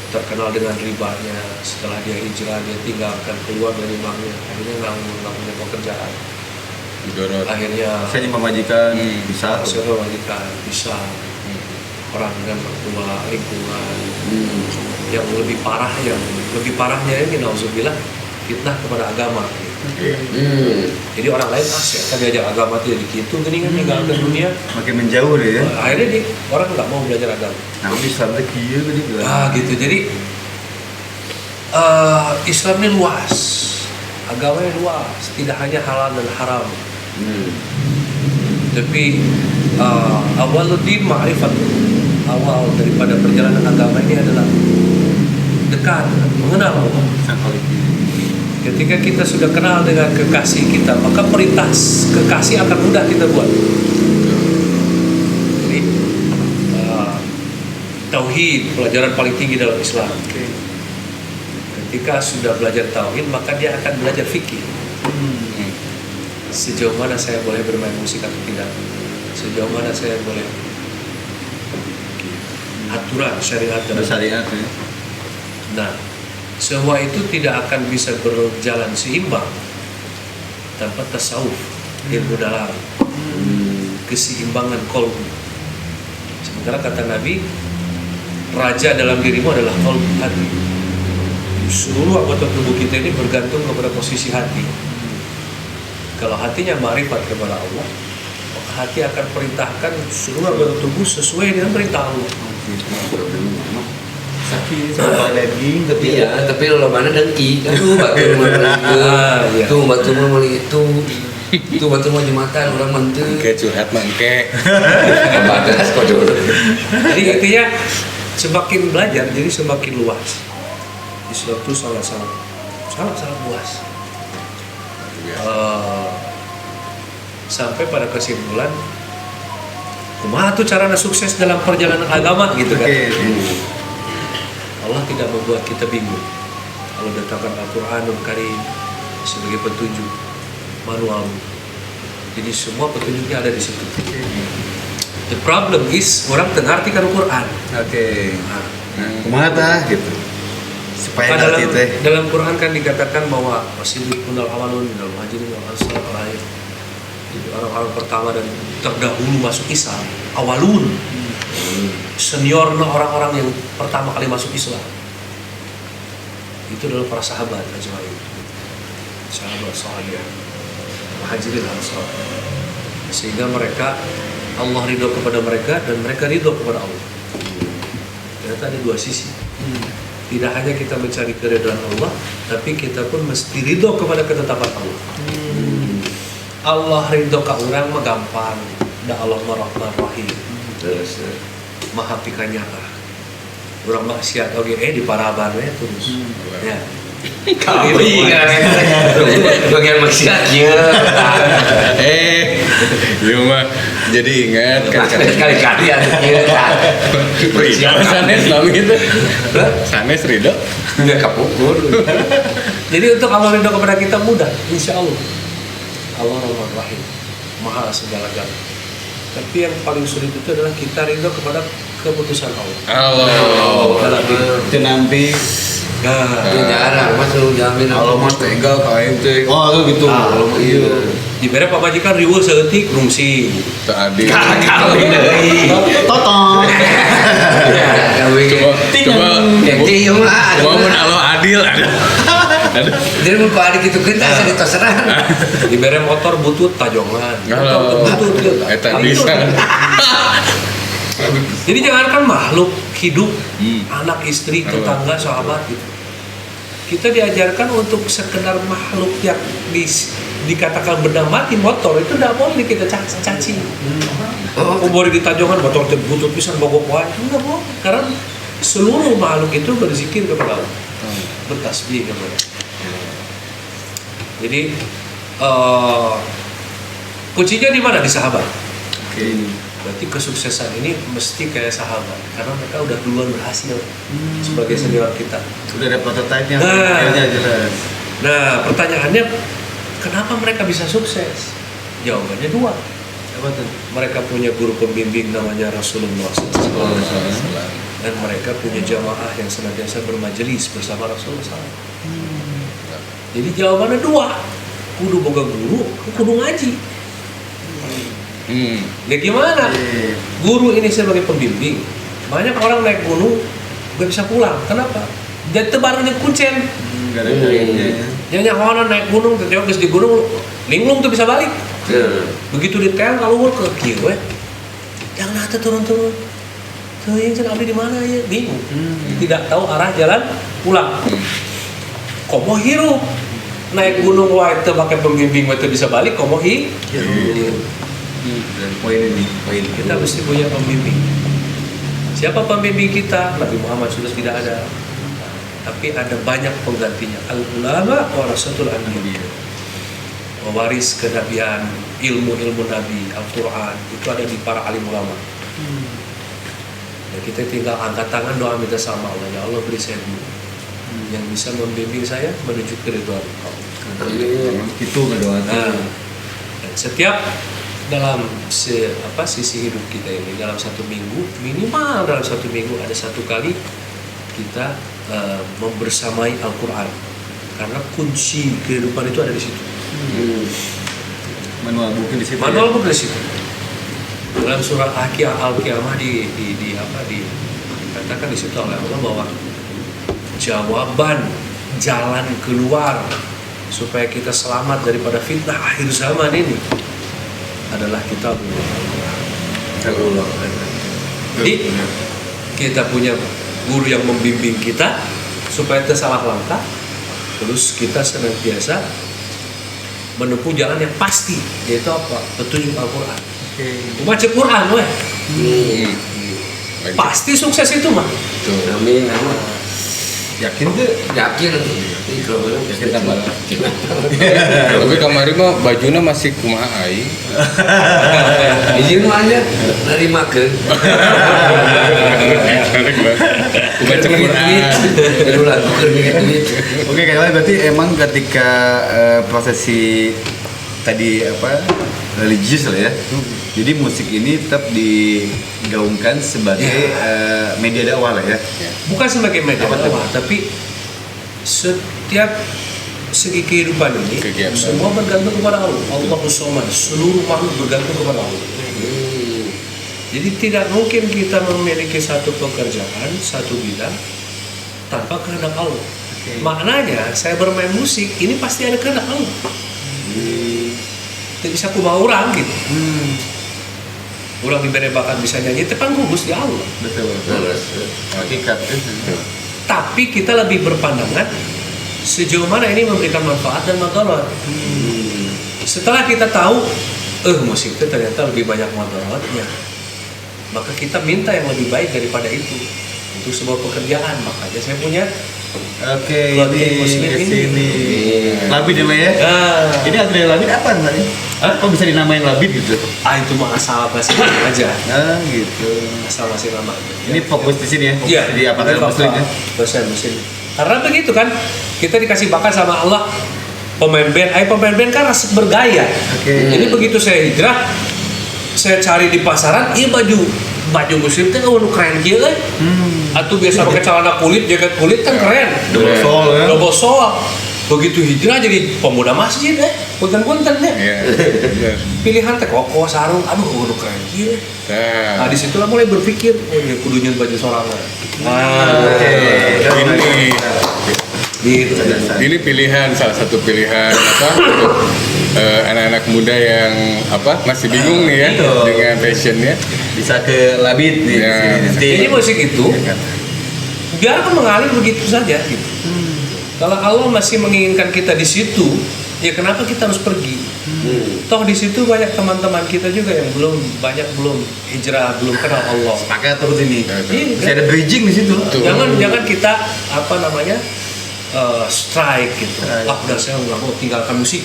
terkenal dengan ribanya. Setelah dia hijrah, dia tinggalkan keluar dari banknya, akhirnya nggak punya pekerjaan. Akhirnya Saya nyimpan majikan bisa. suruh majikan bisa orang dengan mertua, lingkungan. Yang lebih parahnya ini nauzubillah fitnah kepada agama. Jadi orang lain kan diajak agama tuh jadi gitu gini kan tinggalkan dunia. Makin menjauh deh ya. Akhirnya orang nggak mau belajar agama. Nah, Islam tuh kieu gini Gitu. Jadi Islam ini luas, agamanya luas, tidak hanya halal dan haram. Tapi awaluddin ma'rifat, awal daripada perjalanan agama ini adalah dekat, mengenal Allah. Ketika kita sudah kenal dengan kekasih kita, maka perintah kekasih akan mudah kita buat. Jadi tauhid, pelajaran paling tinggi dalam Islam. Ketika sudah belajar tauhid, maka dia akan belajar fikih. Sejauh mana saya boleh bermain musik atau tidak? Sejauh mana saya boleh aturan syariat dan syariat ya. Nah, semua itu tidak akan bisa berjalan seimbang tanpa tasawuf, ilmu dalam, keseimbangan kolbu. Sementara kata Nabi, raja dalam dirimu adalah kolbu, hati. Seluruh anggota tubuh kita ini bergantung kepada posisi hati. Kalau hatinya ma'rifat kepada Allah, maka hati akan perintahkan seluruh anggota tubuh sesuai dengan perintah Allah. Sakit sama daging tapi tapi lo mana dengki kan tuh batu mana tuh batu mana itu batu mau jumatan orang mantu Kayak curhat mangke. bagas kok dulu. Jadi intinya semakin belajar jadi semakin luas. Islam itu sangat luas. Sampai pada kesimpulan, kumaha tuh caranya sukses dalam perjalanan agama gitu kan? Allah tidak membuat kita bingung. Allah datangkan Al-Quranul Karim sebagai petunjuk manual. Jadi semua petunjuknya ada di situ. The problem is orang tengartikan Al-Quran. kumaha tah gitu. Supaya nanti dalam Quran kan dikatakan bahwa wasidul awalun minal muhajirin wal ansar lain. Jadi orang-orang pertama dan terdahulu masuk Islam, awalun. Seniornya orang-orang yang pertama kali masuk Islam itu adalah para sahabat ajmain, sahabat muhajirin ansar, sehingga mereka Allah ridho kepada mereka dan mereka ridho kepada Allah. Ternyata ada dua sisi. Tidak hanya kita mencari keridhaan Allah, tapi kita pun mesti ridho kepada ketetapan Allah. Allah ridho ke orang mah gampang, da Allah Rahman Rahim. Terus Maha pikanyata. Orang maksiat oke di parabarnya terus. Ya. kami bagian maksiat ya. Iya mah jadi ingat Kali-kali ada Ridho sanes lami itu. Sanes Ridho. nggak kapukul. Jadi untuk Allah ridho kepada kita mudah, insya Allah. Allah Rahman Rahim, Maha segala-galanya. Tapi yang paling sulit itu adalah kita ridho kepada keputusan Allah. Allah. Itu nanti Jarang mas lu jamin kalau mas tega KMT. Oh gitu. Iya. Di bere Pak Majikan riweuh saeutik nungsi. Tak adil. Kali deui. Totong. Coba Cuma mun Allah adil ada. jadi mun ku adik itu kita asa ditoseran. Di bere motor butut tajongan. Kalau Motor butut eta bisa. Jadi jangankan makhluk hidup, anak, istri, tetangga, sahabat gitu. Kita diajarkan untuk sekedar makhluk yang dikatakan benda mati, motor itu tidak boleh kita caci. Boleh ditajongan motor terbutut pisan bogok wae, enggak boleh. Karena seluruh makhluk itu berzikir kepada Allah, bertasbih kepada Allah. Jadi kuncinya di mana? Di sahabat. Berarti kesuksesan ini mesti kayak sahabat, karena mereka udah duluan berhasil sebagai senior kita. Sudah ada prototipe-nya, Nah. jelas. Nah, pertanyaannya kenapa mereka bisa sukses? Jawabannya dua. Apa tuh? Mereka punya guru pembimbing namanya Rasulullah SAW, dan mereka punya jamaah yang senantiasa bermajelis bersama Rasulullah SAW. Jadi jawabannya dua, kudu boga guru, kudu ngaji. Ya gimana? Guru ini sebagai pembimbing, banyak orang naik gunung gak bisa pulang. Kenapa? Jadi tebarnya kuncen. Gak ada kayaknya. Yang orang naik gunung, terjauh di gunung, linglung tuh bisa balik. Begitu detail kalau ke kiri, yang nata turun-turun. Tuh yang abdi di mana ya? Bingung. Tidak tahu arah jalan pulang. Komo hirup. Naik gunung wae teu pakai pembimbing wae teu bisa balik, komo hirup. Dan poin ini, poin Kita mesti punya pembimbing. Siapa pembimbing kita? Nabi Muhammad sudah tidak ada. Tapi ada banyak penggantinya. Al-ulama warasatul anbiya. Pewaris kenabian, ilmu-ilmu Nabi, Al-Quran itu ada di para alim ulama. Dan kita tinggal angkat tangan, doa minta sama Allah, ya Allah beri saya guru yang bisa membimbing saya menuju keridhaan Allah. itu berdoa. Nah, dan setiap dalam sisi hidup kita ini, dalam satu minggu, minimal dalam satu minggu ada satu kali kita membersamai Al-Quran, karena kunci kehidupan itu ada di situ. Manual buku di situ. Manual buku di situ. Dalam surah Al-Qiyamah dikatakan di situ oleh Allah bahwa jawaban jalan keluar supaya kita selamat daripada fitnah akhir zaman ini adalah kitabullah. Jadi kita punya guru yang membimbing kita supaya kita salah langkah, terus kita senantiasa menempuh jalan yang pasti, yaitu apa? Petunjuk Al-Quran. Baca Quran weh. Pasti sukses itu mah. Amin. Yakin tuh? Yakin. Yakin tambah. Tapi kemarin mah bajunya masih kumaha aing. Izin aja dari makan. Baca Quran. Berulang duit. Oke, kalian berarti emang ketika prosesi tadi apa religius lah ya. Jadi musik ini tetap digaungkan sebagai media dakwah lah ya. Bukan sebagai media dakwah, tapi setiap segi kehidupan ini Kegiatan. semua bergantung kepada Allah. Allahus Somad, seluruh makhluk bergantung kepada Allah. Jadi tidak mungkin kita memiliki satu pekerjaan, satu bidang tanpa kehendak Allah. Maknanya saya bermain musik ini pasti ada kehendak Allah. Tidak bisa kumaha orang gitu. Orang diberi bakat bisa nyanyi, itu kan gugus di Allah. Betul. Hakikat. Tapi kita lebih berpandangan sejauh mana ini memberikan manfaat dan madarat. Setelah kita tahu, musik itu ternyata lebih banyak madaratnya, maka kita minta yang lebih baik daripada itu untuk sebuah pekerjaan. Makanya saya punya Oke, Keluarga muslim ini ini. kesini. Labid namanya ya? Ini Adrian Labid apa namanya? Kok bisa dinamain Labid gitu? itu mah asal bahasa aja, Nah, gitu. asal masih nama. Ini fokus di sini ya? Iya, Di apa muslim ya? Bahasa muslim. Karena begitu kan, kita dikasih bakat sama Allah pemain band. Pemain band kan asik bergaya. Oke. Jadi begitu saya hijrah, saya cari di pasaran, iya baju muslim teh nu keren kieu euy. Atuh biasa pakai celana kulit, jaket kulit kan keren. Double sol ya? Double sol. Begitu hijrah jadi pemuda masjid punten-punten ya. Iya. Pilihan teh koko sarung, aduh nu keren kieu. Nah, Nah, disitulah mulai berpikir, oh ya kudu nyeun baju sorangan. ini Gitu. ini pilihan salah satu pilihan apa untuk anak-anak muda yang masih bingung nih ya Iya. dengan passionnya. Bisa ke labit nih. Ya. Sini. Jadi musik itu biarkan mengalir begitu saja gitu. Kalau Allah masih menginginkan kita di situ, ya kenapa kita harus pergi? Toh di situ banyak teman-teman kita juga yang belum hijrah, belum kenal Allah. Pakai terus ini. Iya, Bisa ada bridging di situ. Betul. Jangan kita strike gitu. Wah, udah saya nggak mau tinggalkan musik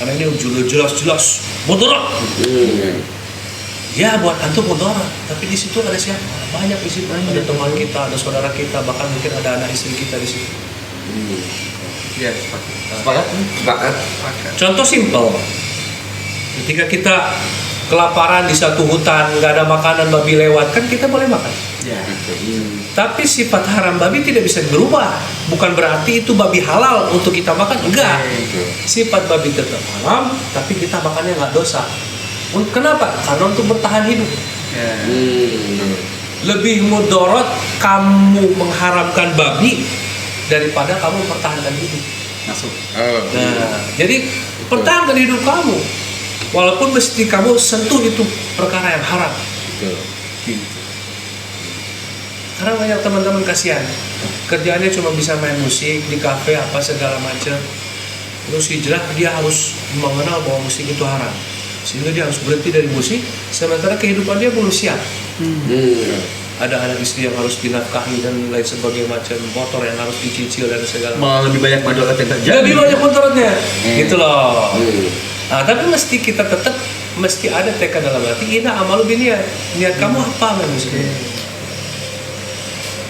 karena ini jelas mudarat. Ya buat antum mudarat, tapi di situ ada siapa? Banyak di situ. Ada teman kita, ada saudara kita, bahkan mungkin ada anak istri kita di situ. Iya, sepakat. Sepakat. Contoh simpel, ketika kita kelaparan di satu hutan, nggak ada makanan, babi lewat, kan kita boleh makan. Ya. Tapi sifat haram babi tidak bisa berubah. Bukan berarti itu babi halal untuk kita makan, enggak. Sifat babi tetap haram, tapi kita makannya nggak dosa. Kenapa? Karena untuk bertahan hidup. Ya. Lebih mudarat kamu mengharamkan babi daripada kamu mempertahankan hidup. Masuk. Nah, jadi pertahankan hidup kamu. Walaupun mesti kamu sentuh itu perkara yang haram. Karena banyak teman-teman kasihan, kerjaannya cuma bisa main musik di kafe apa segala macam. Terus hijrah dia harus mengenal bahwa musik itu haram, sehingga dia harus berhenti dari musik. Sementara kehidupan dia belum siap. Ada anak istri yang harus dinafkahi dan lain sebagainya, macam motor yang harus dicicil dan segala macam. Malah lebih banyak mudarat yang terjadi. Lebih banyak mudaratnya, gitu loh. Nah, tapi kita tetap mesti ada tekad dalam hati. Ini amalu biniat. Niat kamu apa maksudnya?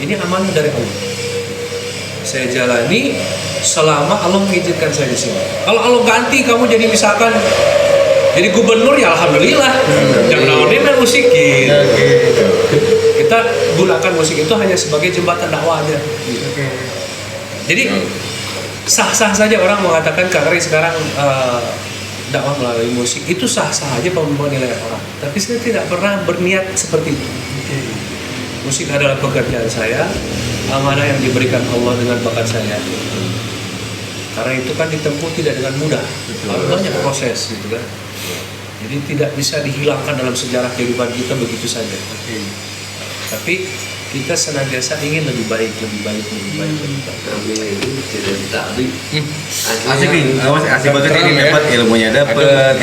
Ini amanah dari Allah. Saya jalani selama Allah mengizinkan saya di sini. Kalau Allah ganti kamu jadi misalkan jadi gubernur, ya alhamdulillah. Jangan naonin musikin. Kita gunakan musik itu hanya sebagai jembatan dakwah aja. Jadi sah-sah saja orang mengatakan karena sekarang dakwah melalui musik itu sah-sah aja menilai orang. Tapi saya tidak pernah berniat seperti itu. Musik adalah pekerjaan saya, amanah yang diberikan Allah dengan bakat saya. Karena itu kan ditempuh tidak dengan mudah, banyak proses gitu kan. Jadi tidak bisa dihilangkan dalam sejarah kehidupan kita begitu saja. Tapi kita senantiasa ingin lebih baik. Kami ini tidak ditabik. Asik nih, asik banget ini dapat ilmunya dapat,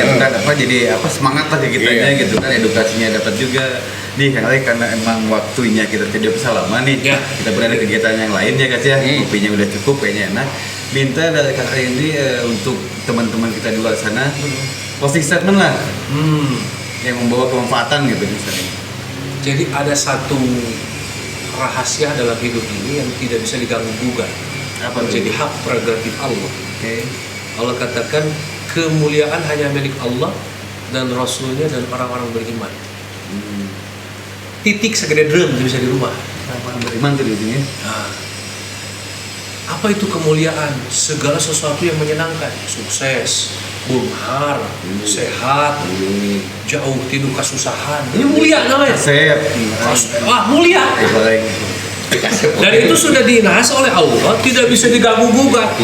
jadi semangat lah kitanya gitu kan, edukasinya dapat juga. Nih karena emang waktunya kita tidak bisa lama nih, kita berada kegiatan yang lain ya guys ya, kopinya udah cukup kayaknya enak. Minta dari kakak ini untuk teman-teman kita di luar sana, posting statement lah, yang membawa kemanfaatan gitu misalnya. Jadi ada satu rahasia dalam hidup ini yang tidak bisa diganggu gugat. Apa menjadi hak prerogatif Allah. Oke. Allah katakan kemuliaan hanya milik Allah dan Rasulnya dan orang-orang beriman. Titik segede drum bisa dirubah. Orang beriman tuh di sini. Nah, apa itu kemuliaan? Segala sesuatu yang menyenangkan, sukses, bungar, sehat, jauh tidur kesusahan. Ini mulia namanya. Mulia. Dan itu sudah dinahas oleh Allah, tidak bisa diganggu gugat,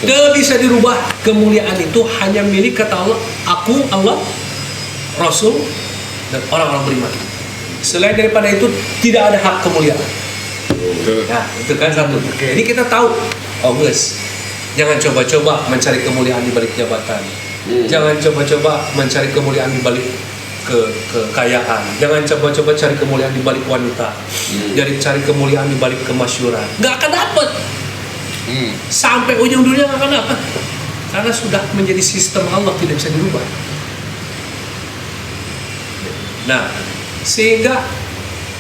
tidak bisa dirubah. Kemuliaan itu hanya milik kata Allah, aku, Allah, Rasul, dan orang-orang beriman. Selain daripada itu tidak ada hak kemuliaan. Nah, itu kan satu. Jadi kita tahu, guys, jangan coba-coba mencari kemuliaan di balik jabatan. Jangan coba-coba mencari kemuliaan di balik kekayaan. Jangan coba-coba cari kemuliaan di balik wanita. Jadi cari kemuliaan di balik kemasyhuran. Nggak akan dapat. Sampai ujung dunia nggak akan dapat. Karena sudah menjadi sistem Allah, tidak bisa dirubah. Nah, sehingga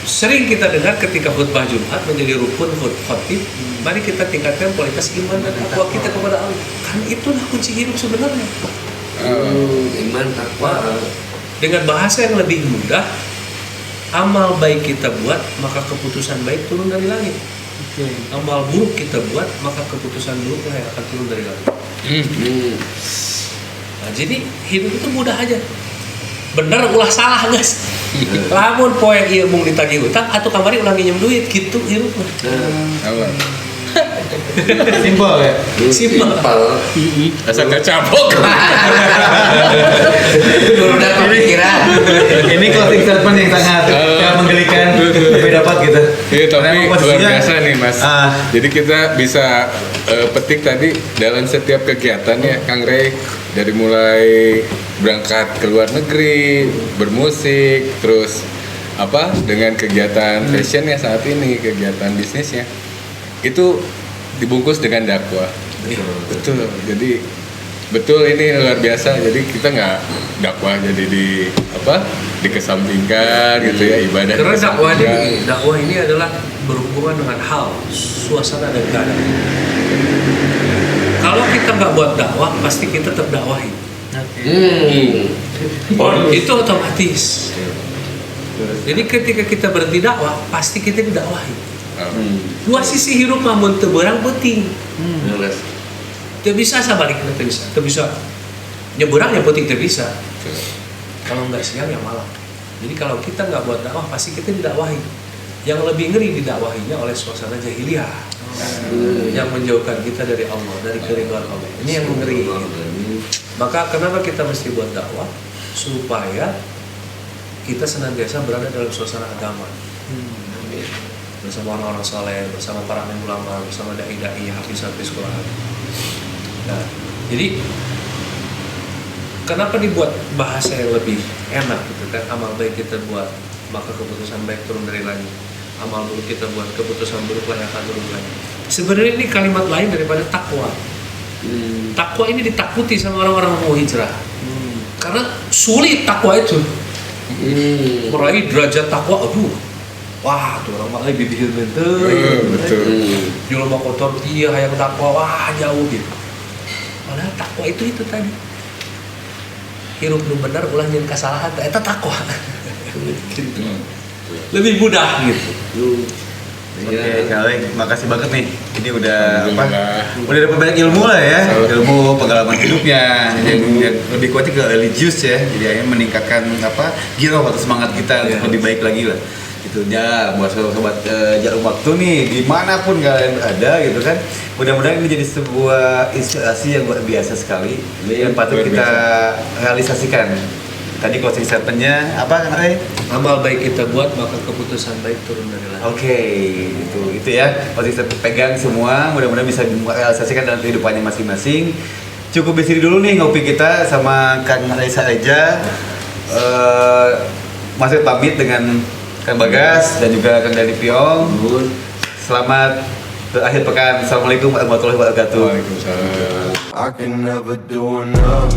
sering kita dengar ketika khutbah Jumat menjadi rukun khotib, mari kita tingkatkan kualitas iman dan takwa kita kepada Allah. Karena itulah kunci hidup sebenarnya. Iman, takwa. Dengan bahasa yang lebih mudah, amal baik kita buat, maka keputusan baik turun dari langit. Amal buruk kita buat, maka keputusan buruk yang akan turun dari langit. Nah, jadi hidup itu mudah aja. Bener ulah salah guys. Lamun poe ieu mung ditagih utang atau kamari ulah nginjem duit gitu hirup. Simpel ya. Simpel. Asal nggak cabok. Dulu udah kepikiran. Ini closing statement yang sangat menggelikan, tapi dapat gitu. Iya, tapi Karena luar posisinya- biasa nih Mas. Jadi kita bisa petik tadi dalam setiap kegiatan ya Kang Rey, dari mulai berangkat ke luar negeri, bermusik, terus apa dengan kegiatan fashionnya saat ini, kegiatan bisnisnya itu dibungkus dengan dakwah. Betul. Jadi betul ini luar biasa. Jadi kita nggak dakwah jadi dikesampingkan gitu ya, ibadah. Karena dikesampingkan. dakwah ini adalah berhubungan dengan hal, suasana dan keadaan. Kalau kita nggak buat dakwah, pasti kita terdakwahi. Itu otomatis. Jadi ketika kita berhenti dakwah, pasti kita didakwahi. Dua sisi hidup namun teberang penting. Tidak bisa sabalik, tidak bisa. Tidak bisa nyeberang yang penting tidak bisa. Kalau nggak siang ya malam. Jadi kalau kita nggak buat dakwah, pasti kita didakwahi. Yang lebih ngeri didakwahinya oleh suasana jahiliyah yang menjauhkan kita dari Allah, dari kerinduan Allah. Ini yang mengeri. Maka kenapa kita mesti buat dakwah? Supaya kita senantiasa berada dalam suasana agama. Bersama orang-orang saleh, bersama para ulama, bersama dai-dai, hafiz-hafiz Quran. Nah, jadi kenapa dibuat bahasa yang lebih enak gitu kan? Amal baik kita buat, maka keputusan baik turun dari langit. Amal buruk kita buat, keputusan buruk yang akan turun dari langit. Sebenarnya ini kalimat lain daripada takwa. Takwa ini ditakuti sama orang-orang mau hijrah. Karena sulit takwa itu. Meraih derajat takwa, aduh. Wah, tuh orang malah bibir bentar. Betul. Jual mau kotor, iya yang takwa, wah jauh gitu. Padahal takwa itu tadi. Hirup nu bener, ulah nyeun kesalahan, eta takwa. Gitu. Lebih mudah gitu. Oke, Kak, makasih banget nih. Ini udah Alhamdulillah. udah dapat banyak ilmu lah ya, ilmu pengalaman hidupnya. Yang lebih kuat ke religius ya. Jadi akhirnya meningkatkan giroh atau semangat kita untuk lebih baik lagi lah. Gitu ya, buat sobat Jarum Waktu nih, dimanapun kalian ada gitu kan. Mudah-mudahan ini jadi sebuah inspirasi yang luar biasa sekali yang patut kita realisasikan. Tadi closing statement-nya apa Kang Rey? Amal baik kita buat, maka keputusan baik turun dari langit. Oke, itu ya. Closing statement pegang semua, mudah-mudahan bisa direalisasikan dalam kehidupannya masing-masing. Cukup di sini dulu nih ngopi kita sama Kang Rey Sareja. Masih pamit dengan Kang Bagas dan juga Kang Dani Piong. Selamat akhir pekan. Assalamualaikum warahmatullahi wabarakatuh. Waalaikumsalam. I can never do enough.